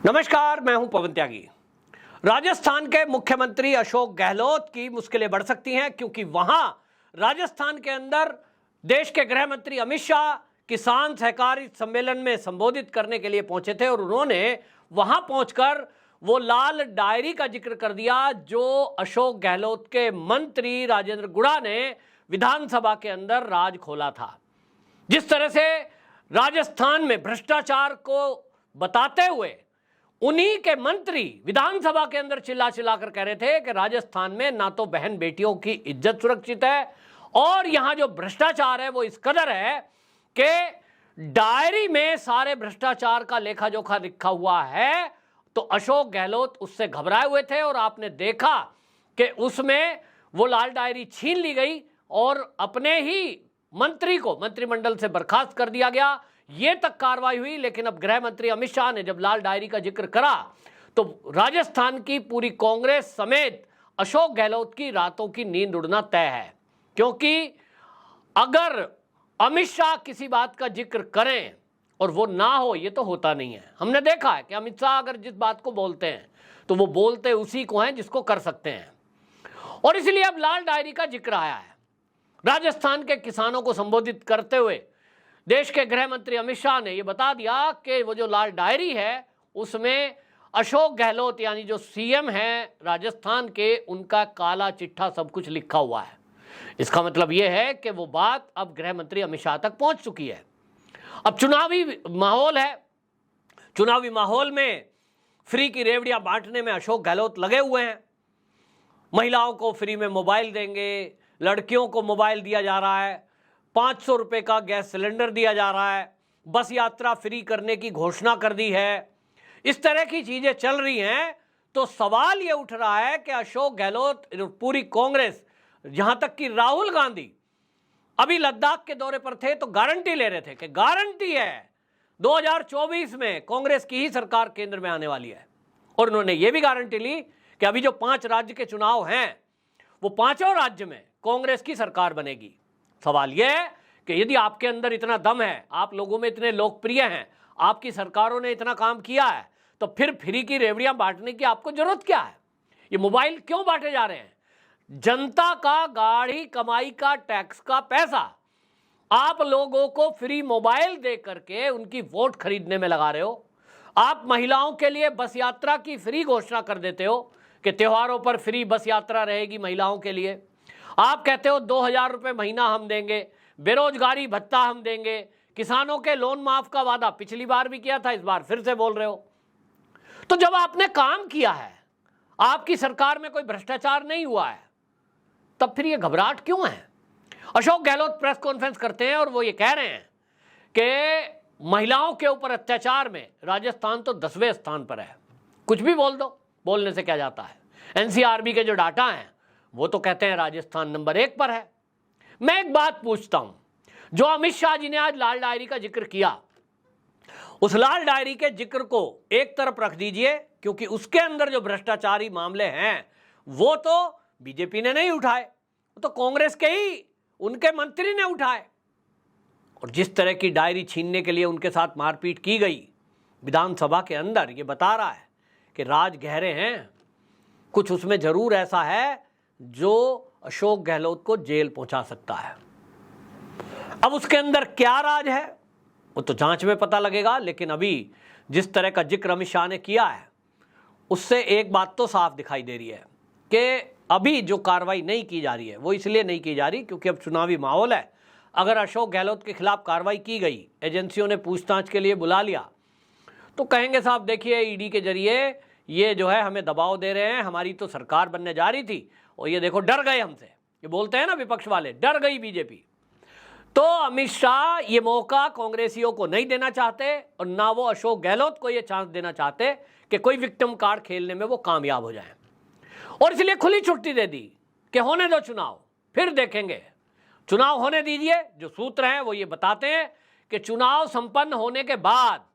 नमस्कार, मैं हूं पवन त्यागी। राजस्थान के मुख्यमंत्री अशोक गहलोत की मुश्किलें बढ़ सकती हैं क्योंकि वहां राजस्थान के अंदर देश के गृह मंत्री अमित शाह किसान सहकारी सम्मेलन में संबोधित करने के लिए पहुंचे थे और उन्होंने वहां पहुंचकर वो लाल डायरी का जिक्र कर दिया जो अशोक गहलोत के मंत्री राजेंद्र गुड़ा ने विधानसभा के अंदर राज खोला था। जिस तरह से राजस्थान में भ्रष्टाचार को बताते हुए उन्हीं के मंत्री विधानसभा के अंदर चिल्ला चिल्लाकर कह रहे थे कि राजस्थान में ना तो बहन बेटियों की इज्जत सुरक्षित है और यहां जो भ्रष्टाचार है वो इस कदर है कि डायरी में सारे भ्रष्टाचार का लेखा जोखा लिखा हुआ है। तो अशोक गहलोत उससे घबराए हुए थे और आपने देखा कि उसमें वो लाल डायरी छीन ली गई और अपने ही मंत्री को मंत्रिमंडल से बर्खास्त कर दिया गया। ये तक कार्रवाई हुई, लेकिन अब गृह मंत्री अमित शाह ने जब लाल डायरी का जिक्र करा तो राजस्थान की पूरी कांग्रेस समेत अशोक गहलोत की रातों की नींद उड़ना तय है। क्योंकि अगर अमित शाह किसी बात का जिक्र करें और वो ना हो, ये तो होता नहीं है। हमने देखा है कि अमित शाह अगर जिस बात को बोलते हैं तो वो बोलते उसी को हैं जिसको कर सकते हैं। और इसलिए अब लाल डायरी का जिक्र आया है। राजस्थान के किसानों को संबोधित करते हुए देश के गृह मंत्री अमित शाह ने यह बता दिया कि वो जो लाल डायरी है उसमें अशोक गहलोत यानी जो सीएम हैं राजस्थान के, उनका काला चिट्ठा सब कुछ लिखा हुआ है। इसका मतलब यह है कि वो बात अब गृह मंत्री अमित शाह तक पहुंच चुकी है। अब चुनावी माहौल है। चुनावी माहौल में फ्री की रेवड़ियां बांटने में अशोक गहलोत लगे हुए हैं। महिलाओं को फ्री में मोबाइल देंगे, लड़कियों को मोबाइल दिया जा रहा है, 500 रुपये का गैस सिलेंडर दिया जा रहा है, बस यात्रा फ्री करने की घोषणा कर दी है। इस तरह की चीजें चल रही हैं तो सवाल ये उठ रहा है कि अशोक गहलोत, पूरी कांग्रेस, यहां तक कि राहुल गांधी अभी लद्दाख के दौरे पर थे तो गारंटी ले रहे थे कि गारंटी है 2024 में कांग्रेस की ही सरकार केंद्र में आने वाली है। और उन्होंने ये भी गारंटी ली कि अभी जो 5 राज्य के चुनाव हैं वो 5 राज्य में कांग्रेस की सरकार बनेगी। सवाल यह है कि यदि आपके अंदर इतना दम है, आप लोगों में इतने लोकप्रिय हैं, आपकी सरकारों ने इतना काम किया है, तो फिर फ्री की रेवड़ियां बांटने की आपको जरूरत क्या है? ये मोबाइल क्यों बांटे जा रहे हैं? जनता का गाढ़ी कमाई का टैक्स का पैसा आप लोगों को फ्री मोबाइल दे करके उनकी वोट खरीदने में लगा रहे हो। आप महिलाओं के लिए बस यात्रा की फ्री घोषणा कर देते हो कि त्योहारों पर फ्री बस यात्रा रहेगी महिलाओं के लिए। आप कहते हो 2000 रुपये महीना हम देंगे, बेरोजगारी भत्ता हम देंगे, किसानों के लोन माफ का वादा पिछली बार भी किया था, इस बार फिर से बोल रहे हो। तो जब आपने काम किया है, आपकी सरकार में कोई भ्रष्टाचार नहीं हुआ है, तब फिर ये घबराहट क्यों है? अशोक गहलोत प्रेस कॉन्फ्रेंस करते हैं और वो ये कह रहे हैं कि महिलाओं के ऊपर अत्याचार में राजस्थान तो 10वें स्थान पर है। कुछ भी बोल दो, बोलने से क्या जाता है। एनसीआरबी के जो डाटा हैं वो तो कहते हैं राजस्थान नंबर 1 पर है। मैं एक बात पूछता हूं, जो अमित शाह जी ने आज लाल डायरी का जिक्र किया, उस लाल डायरी के जिक्र को एक तरफ रख दीजिए, क्योंकि उसके अंदर जो भ्रष्टाचारी मामले हैं वो तो बीजेपी ने नहीं उठाए, वो तो कांग्रेस के ही उनके मंत्री ने उठाए। और जिस तरह की डायरी छीनने के लिए उनके साथ मारपीट की गई विधानसभा के अंदर, ये बता रहा है कि राज गहरे हैं। कुछ उसमें जरूर ऐसा है जो अशोक गहलोत को जेल पहुंचा सकता है। अब उसके अंदर क्या राज है वो तो जांच में पता लगेगा, लेकिन अभी जिस तरह का जिक्र अमित शाह ने किया है उससे एक बात तो साफ दिखाई दे रही है कि अभी जो कार्रवाई नहीं की जा रही है वो इसलिए नहीं की जा रही क्योंकि अब चुनावी माहौल है। अगर अशोक गहलोत के खिलाफ कार्रवाई की गई, एजेंसियों ने पूछताछ के लिए बुला लिया, तो कहेंगे साहब देखिए ईडी के जरिए ये जो है हमें दबाव दे रहे हैं, हमारी तो सरकार बनने जा रही थी और ये देखो डर गए हमसे। ये बोलते हैं ना विपक्ष वाले, डर गई बीजेपी। तो अमित शाह ये मौका कांग्रेसियों को नहीं देना चाहते और ना वो अशोक गहलोत को ये चांस देना चाहते कि कोई विक्टिम कार्ड खेलने में वो कामयाब हो जाए। और इसलिए खुली छुट्टी दे दी कि होने दो चुनाव, फिर देखेंगे। चुनाव होने दीजिए। जो सूत्र हैं वो ये बताते हैं कि चुनाव संपन्न होने के बाद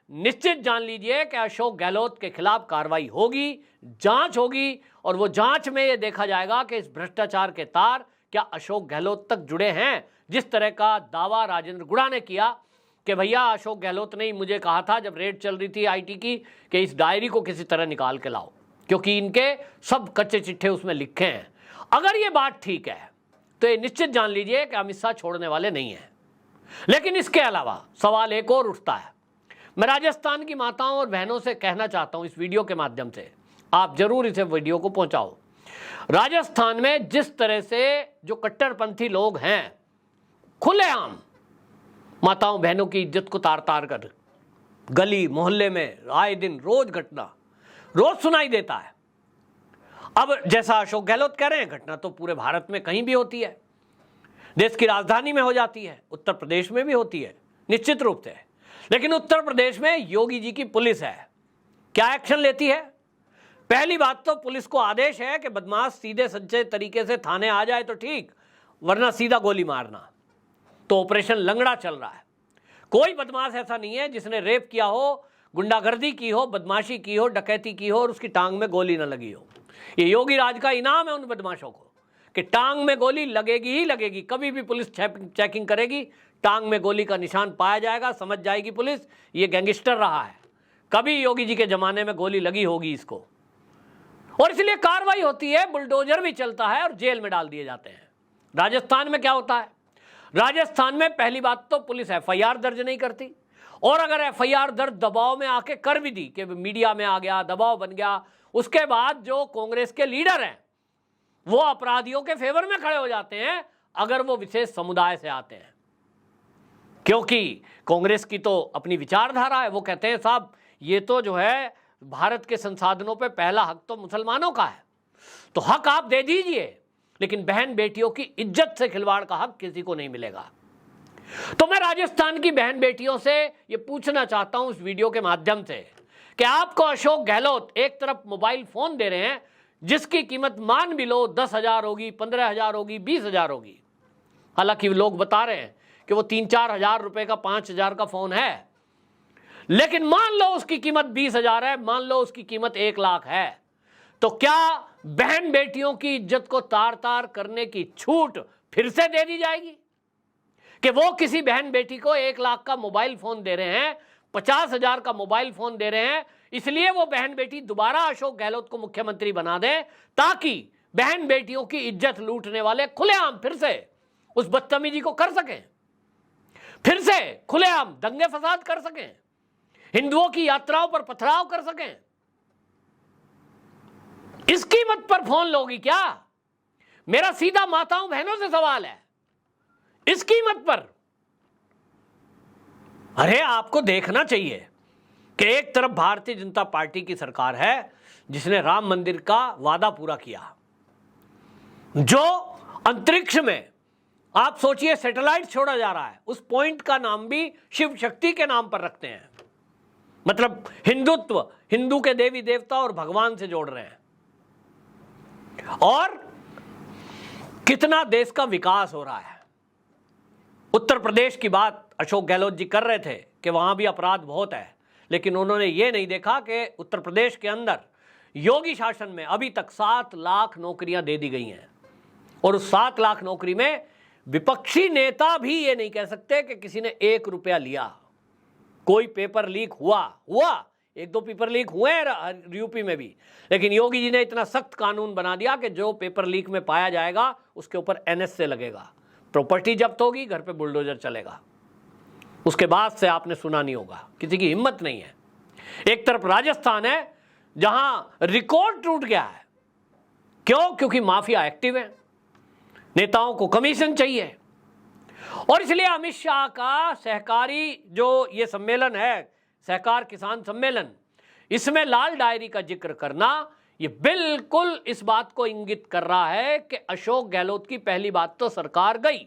निश्चित जान लीजिए कि अशोक गहलोत के खिलाफ कार्रवाई होगी, जांच होगी और वो जांच में ये देखा जाएगा कि इस भ्रष्टाचार के तार क्या अशोक गहलोत तक जुड़े हैं। जिस तरह का दावा राजेंद्र गुड़ा ने किया कि भैया अशोक गहलोत ने मुझे कहा था जब रेड चल रही थी आईटी की कि इस डायरी को किसी तरह निकाल के लाओ, क्योंकि इनके सब कच्चे चिट्ठे उसमें लिखे हैं। अगर ये बात ठीक है तो ये निश्चित जान लीजिए कि अमित शाह छोड़ने वाले नहीं हैं। लेकिन इसके अलावा सवाल एक और उठता है। मैं राजस्थान की माताओं और बहनों से कहना चाहता हूं इस वीडियो के माध्यम से, आप जरूर इसे वीडियो को पहुंचाओ। राजस्थान में जिस तरह से जो कट्टरपंथी लोग हैं खुलेआम माताओं बहनों की इज्जत को तार तार कर गली मोहल्ले में आए दिन रोज घटना रोज सुनाई देता है। अब जैसा अशोक गहलोत कह रहे हैं, घटना तो पूरे भारत में कहीं भी होती है, देश की राजधानी में हो जाती है, उत्तर प्रदेश में भी होती है निश्चित रूप से। लेकिन उत्तर प्रदेश में योगी जी की पुलिस है, क्या एक्शन लेती है? पहली बात तो पुलिस को आदेश है कि बदमाश सीधे सच्चे तरीके से थाने आ जाए तो ठीक, वरना सीधा गोली मारना। तो ऑपरेशन लंगड़ा चल रहा है। कोई बदमाश ऐसा नहीं है जिसने रेप किया हो, गुंडागर्दी की हो, बदमाशी की हो, डकैती की हो और उसकी टांग में गोली ना लगी हो। ये योगी राज का इनाम है उन बदमाशों को कि टांग में गोली लगेगी ही लगेगी। कभी भी पुलिस चेकिंग करेगी, टांग में गोली का निशान पाया जाएगा, समझ जाएगी पुलिस ये गैंगस्टर रहा है, कभी योगी जी के जमाने में गोली लगी होगी इसको। और इसलिए कार्रवाई होती है, बुलडोजर भी चलता है और जेल में डाल दिए जाते हैं। राजस्थान में क्या होता है? राजस्थान में पहली बात तो पुलिस एफआईआर दर्ज नहीं करती, और अगर एफआईआर दर्ज दबाव में आके कर भी दी कि मीडिया में आ गया, दबाव बन गया, उसके बाद जो कांग्रेस के लीडर हैं वो अपराधियों के फेवर में खड़े हो जाते हैं अगर वो विशेष समुदाय से आते हैं। क्योंकि कांग्रेस की तो अपनी विचारधारा है, वो कहते हैं साहब ये तो जो है भारत के संसाधनों पे पहला हक तो मुसलमानों का है, तो हक आप दे दीजिए, लेकिन बहन बेटियों की इज्जत से खिलवाड़ का हक किसी को नहीं मिलेगा। तो मैं राजस्थान की बहन बेटियों से ये पूछना चाहता हूं इस वीडियो के माध्यम से कि आपको अशोक गहलोत एक तरफ मोबाइल फोन दे रहे हैं जिसकी कीमत मान भी लो 10,000 होगी, 15,000 होगी, 20,000 होगी। हालांकि लोग बता रहे हैं कि वो 3-4 हजार रुपए का 5,000 का फोन है, लेकिन मान लो उसकी कीमत 20,000 है, मान लो उसकी कीमत 1 लाख है, तो क्या बहन बेटियों की इज्जत को तार तार करने की छूट फिर से दे दी जाएगी? कि वो किसी बहन बेटी को 1 लाख का मोबाइल फोन दे रहे हैं, 50,000 का मोबाइल फोन दे रहे हैं, इसलिए वो बहन बेटी दोबारा अशोक गहलोत को मुख्यमंत्री बना दे, ताकि बहन बेटियों की इज्जत लूटने वाले खुलेआम फिर से उस बदतमीजी को कर सकें, फिर से खुलेआम दंगे फसाद कर सकें, हिंदुओं की यात्राओं पर पथराव कर सकें। इस कीमत पर फोन लोगी क्या? मेरा सीधा माताओं बहनों से सवाल है, इस कीमत पर? अरे आपको देखना चाहिए कि एक तरफ भारतीय जनता पार्टी की सरकार है जिसने राम मंदिर का वादा पूरा किया, जो अंतरिक्ष में आप सोचिए सैटेलाइट छोड़ा जा रहा है, उस पॉइंट का नाम भी शिव शक्ति के नाम पर रखते हैं, मतलब हिंदुत्व, हिंदू के देवी देवता और भगवान से जोड़ रहे हैं। और कितना देश का विकास हो रहा है। उत्तर प्रदेश की बात अशोक गहलोत जी कर रहे थे कि वहां भी अपराध बहुत है, लेकिन उन्होंने ये नहीं देखा कि उत्तर प्रदेश के अंदर योगी शासन में अभी तक 7 लाख नौकरियां दे दी गई हैं, और उस 7 लाख नौकरी में विपक्षी नेता भी ये नहीं कह सकते कि किसी ने 1 रुपया लिया। कोई पेपर लीक हुआ 1-2 पेपर लीक हुए हैं यूपी में भी, लेकिन योगी जी ने इतना सख्त कानून बना दिया कि जो पेपर लीक में पाया जाएगा उसके ऊपर एनएस से लगेगा, प्रॉपर्टी जब्त होगी, घर पे बुलडोजर चलेगा। उसके बाद से आपने सुना नहीं होगा, किसी की हिम्मत नहीं है। एक तरफ राजस्थान है जहां रिकॉर्ड टूट गया है, क्यों? क्योंकि माफिया एक्टिव है, नेताओं को कमीशन चाहिए, और इसलिए अमित शाह का सहकारी जो ये सम्मेलन है, सहकार किसान सम्मेलन, इसमें लाल डायरी का जिक्र करना ये बिल्कुल इस बात को इंगित कर रहा है कि अशोक गहलोत की पहली बात तो सरकार गई।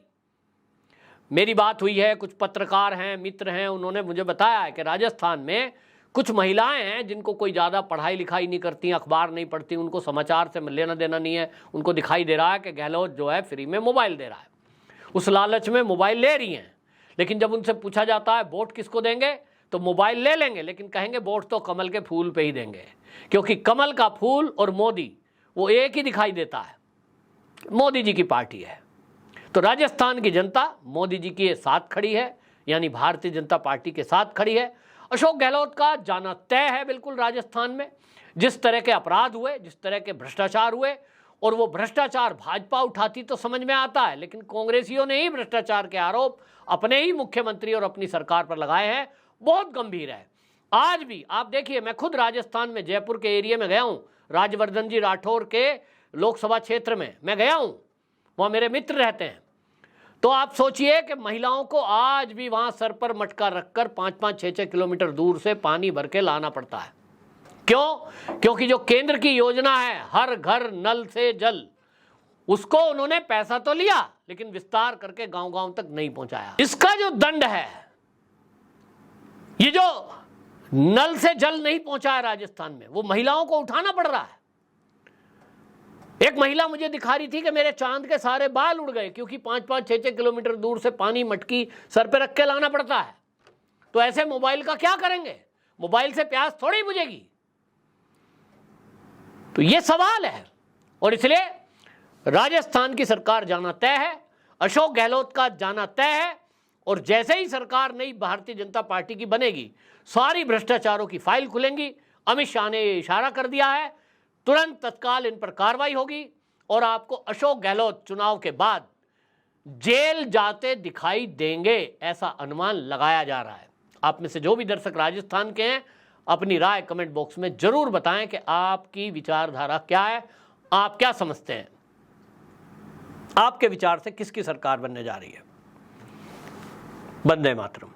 मेरी बात हुई है, कुछ पत्रकार हैं, मित्र हैं, उन्होंने मुझे बताया है कि राजस्थान में कुछ महिलाएं हैं जिनको कोई ज़्यादा पढ़ाई लिखाई नहीं करती, अखबार नहीं पढ़ती, उनको समाचार से लेना देना नहीं है, उनको दिखाई दे रहा है कि गहलोत जो है फ्री में मोबाइल दे रहा है, उस लालच में मोबाइल ले रही हैं। लेकिन जब उनसे पूछा जाता है वोट किसको देंगे, तो मोबाइल ले लेंगे, लेकिन कहेंगे वोट तो कमल के फूल पे ही देंगे, क्योंकि कमल का फूल और मोदी वो एक ही दिखाई देता है, मोदी जी की पार्टी है। तो राजस्थान की जनता मोदी जी के साथ खड़ी है, यानी भारतीय जनता पार्टी के साथ खड़ी है। अशोक गहलोत का जाना तय है बिल्कुल राजस्थान में। जिस तरह के अपराध हुए, जिस तरह के भ्रष्टाचार हुए, और वो भ्रष्टाचार भाजपा उठाती तो समझ में आता है, लेकिन कांग्रेसियों ने ही भ्रष्टाचार के आरोप अपने ही मुख्यमंत्री और अपनी सरकार पर लगाए हैं, बहुत गंभीर है। आज भी आप देखिए, मैं खुद राजस्थान में जयपुर के एरिया में गया हूं, राजवर्धन जी राठौर के लोकसभा क्षेत्र में मैं गया हूं, वहां मेरे मित्र रहते हैं। तो आप सोचिए कि महिलाओं को आज भी वहां सर पर मटका रखकर 5-5, 6-6 किलोमीटर दूर से पानी भर के लाना पड़ता है। क्यों? क्योंकि जो केंद्र की योजना है हर घर नल से जल, उसको उन्होंने पैसा तो लिया लेकिन विस्तार करके गांव-गांव तक नहीं पहुंचाया। इसका जो दंड है, ये जो नल से जल नहीं पहुंचाया राजस्थान में, वो महिलाओं को उठाना पड़ रहा है। एक महिला मुझे दिखा रही थी कि मेरे चांद के सारे बाल उड़ गए क्योंकि 5-5, 6-6 किलोमीटर दूर से पानी मटकी सर पे रख के लाना पड़ता है। तो ऐसे मोबाइल का क्या करेंगे? मोबाइल से प्यास थोड़ी बुझेगी। तो ये सवाल है, और इसलिए राजस्थान की सरकार जाना तय है, अशोक गहलोत का जाना तय है, और जैसे ही सरकार नई भारतीय जनता पार्टी की बनेगी, सारी भ्रष्टाचारों की फाइल खुलेंगी। अमित शाह ने इशारा कर दिया है, तुरंत तत्काल इन पर कार्रवाई होगी और आपको अशोक गहलोत चुनाव के बाद जेल जाते दिखाई देंगे, ऐसा अनुमान लगाया जा रहा है। आप में से जो भी दर्शक राजस्थान के हैं, अपनी राय कमेंट बॉक्स में जरूर बताएं कि आपकी विचारधारा क्या है, आप क्या समझते हैं, आपके विचार से किसकी सरकार बनने जा रही है। वंदे मातरम।